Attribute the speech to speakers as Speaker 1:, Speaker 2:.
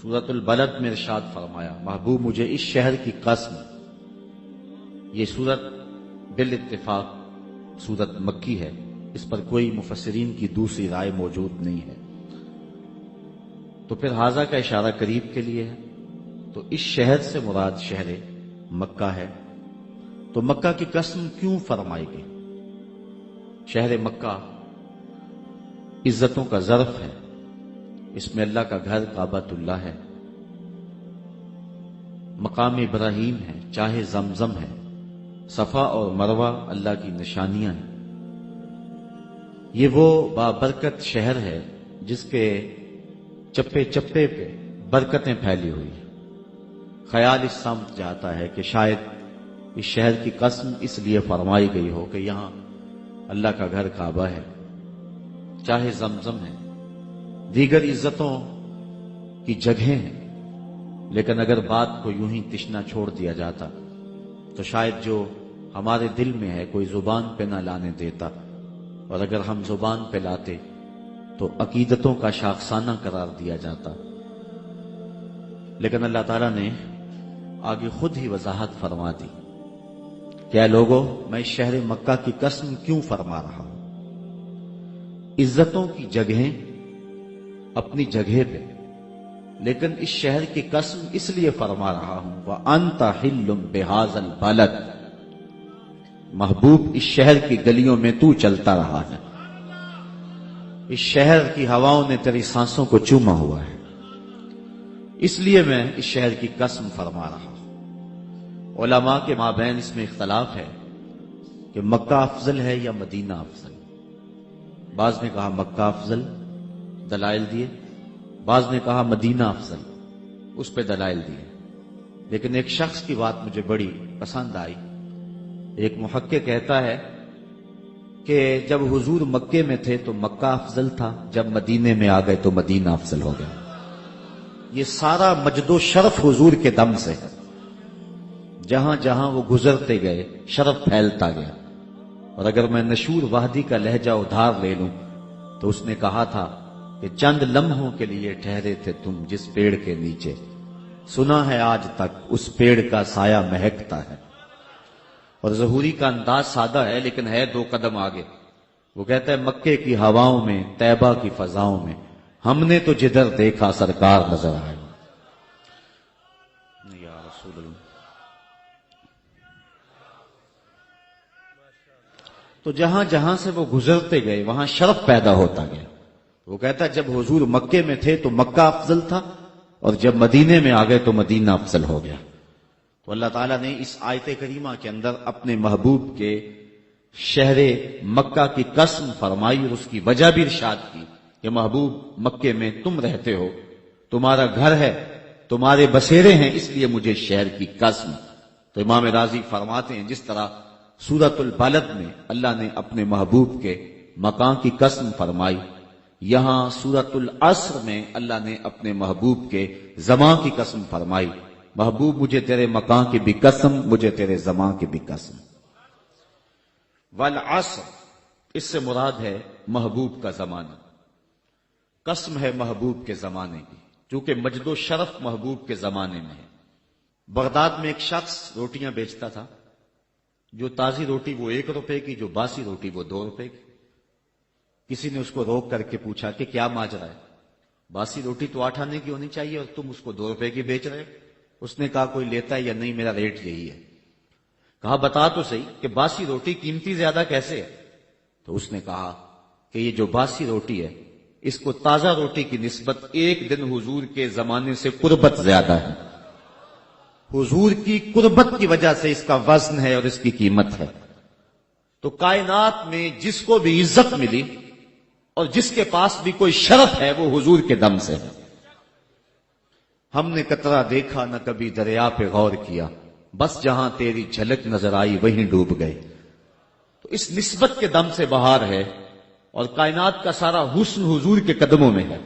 Speaker 1: سورۃ البلد میں ارشاد فرمایا، محبوب مجھے اس شہر کی قسم. یہ سورت بالاتفاق سورت مکی ہے، اس پر کوئی مفسرین کی دوسری رائے موجود نہیں ہے. تو پھر ھذا کا اشارہ قریب کے لیے ہے. تو اس شہر سے مراد شہر مکہ ہے. تو مکہ کی قسم کیوں فرمائی گئی؟ شہر مکہ عزتوں کا ظرف ہے. اس میں اللہ کا گھر کعبۃ اللہ ہے، مقام ابراہیم ہے، چاہے زمزم ہے، صفا اور مروہ اللہ کی نشانیاں ہیں. یہ وہ بابرکت شہر ہے جس کے چپے چپے پہ برکتیں پھیلی ہوئی ہیں. خیال اس سمت جاتا ہے کہ شاید اس شہر کی قسم اس لیے فرمائی گئی ہو کہ یہاں اللہ کا گھر کعبہ ہے، چاہے زمزم ہے، دیگر عزتوں کی جگہیں ہیں. لیکن اگر بات کو یوں ہی تشنا چھوڑ دیا جاتا تو شاید جو ہمارے دل میں ہے کوئی زبان پہ نہ لانے دیتا، اور اگر ہم زبان پہ لاتے تو عقیدتوں کا شاخسانہ قرار دیا جاتا. لیکن اللہ تعالیٰ نے آگے خود ہی وضاحت فرما دی کہ اے لوگو، میں اس شہر مکہ کی قسم کیوں فرما رہا ہوں. عزتوں کی جگہیں اپنی جگہ پہ، لیکن اس شہر کی قسم اس لیے فرما رہا ہوں وَأَنْتَ حِلٌّ بِهَذَا الْبَلَدِ، محبوب اس شہر کی گلیوں میں تو چلتا رہا ہے، اس شہر کی ہواؤں نے تیری سانسوں کو چوما ہوا ہے، اس لیے میں اس شہر کی قسم فرما رہا ہوں. علماء کے مابین اس میں اختلاف ہے کہ مکہ افضل ہے یا مدینہ افضل. بعض نے کہا مکہ افضل، دلائل دیے. بعض نے کہا مدینہ افضل، اس پہ دلائل دیے. لیکن ایک شخص کی بات مجھے بڑی پسند آئی. ایک محقق کہتا ہے کہ جب حضور مکے میں تھے تو مکہ افضل تھا، جب مدینے میں آ گئے تو مدینہ افضل ہو گیا. یہ سارا مجد و شرف حضور کے دم سے ہے. جہاں جہاں وہ گزرتے گئے شرف پھیلتا گیا. اور اگر میں نشور وحدی کا لہجہ ادھار لے لوں تو اس نے کہا تھا کہ چند لمحوں کے لیے ٹھہرے تھے تم جس پیڑ کے نیچے، سنا ہے آج تک اس پیڑ کا سایہ مہکتا ہے. اور ظہوری کا انداز سادہ ہے لیکن ہے 2 قدم آگے. وہ کہتا ہے مکے کی ہواؤں میں، طیبہ کی فضاؤں میں ہم نے تو جدھر دیکھا سرکار نظر آئے. یا رسول اللہ. تو جہاں جہاں سے وہ گزرتے گئے وہاں شرف پیدا ہوتا گیا. وہ کہتا ہے جب حضور مکے میں تھے تو مکہ افضل تھا، اور جب مدینے میں آ گئے تو مدینہ افضل ہو گیا. تو اللہ تعالیٰ نے اس آیت کریمہ کے اندر اپنے محبوب کے شہر مکہ کی قسم فرمائی اور اس کی وجہ بھی ارشاد کی کہ محبوب مکے میں تم رہتے ہو، تمہارا گھر ہے، تمہارے بسیرے ہیں، اس لیے مجھے شہر کی قسم. تو امام راضی فرماتے ہیں جس طرح سورۃ البلد میں اللہ نے اپنے محبوب کے مکان کی قسم فرمائی، یہاں سورۃ العصر میں اللہ نے اپنے محبوب کے زمان کی قسم فرمائی. محبوب مجھے تیرے مکان کی بھی قسم، مجھے تیرے زمان کی بھی قسم. والعصر اس سے مراد ہے محبوب کا زمانہ. قسم ہے محبوب کے زمانے کی، چونکہ مجد و شرف محبوب کے زمانے میں ہے. بغداد میں ایک شخص روٹیاں بیچتا تھا. جو تازی روٹی وہ 1 روپے کی، جو باسی روٹی وہ 2 روپے کی. کسی نے اس کو روک کر کے پوچھا کہ کیا ماجرا ہے، باسی روٹی تو 8 آنے کی ہونی چاہیے اور تم اس کو 2 روپے کی بیچ رہے. اس نے کہا کوئی لیتا ہے یا نہیں، میرا ریٹ یہی ہے. کہا بتا تو صحیح کہ باسی روٹی قیمتی زیادہ کیسے ہے؟ تو اس نے کہا کہ یہ جو باسی روٹی ہے اس کو تازہ روٹی کی نسبت 1 دن حضور کے زمانے سے قربت زیادہ ہے. حضور کی قربت کی وجہ سے اس کا وزن ہے اور اس کی قیمت ہے. تو کائنات میں جس کو بھی عزت ملی اور جس کے پاس بھی کوئی شرف ہے وہ حضور کے دم سے ہے. ہم نے قطرہ دیکھا نہ کبھی دریا پہ غور کیا، بس جہاں تیری جھلک نظر آئی وہیں ڈوب گئے. تو اس نسبت کے دم سے بہار ہے اور کائنات کا سارا حسن حضور کے قدموں میں ہے.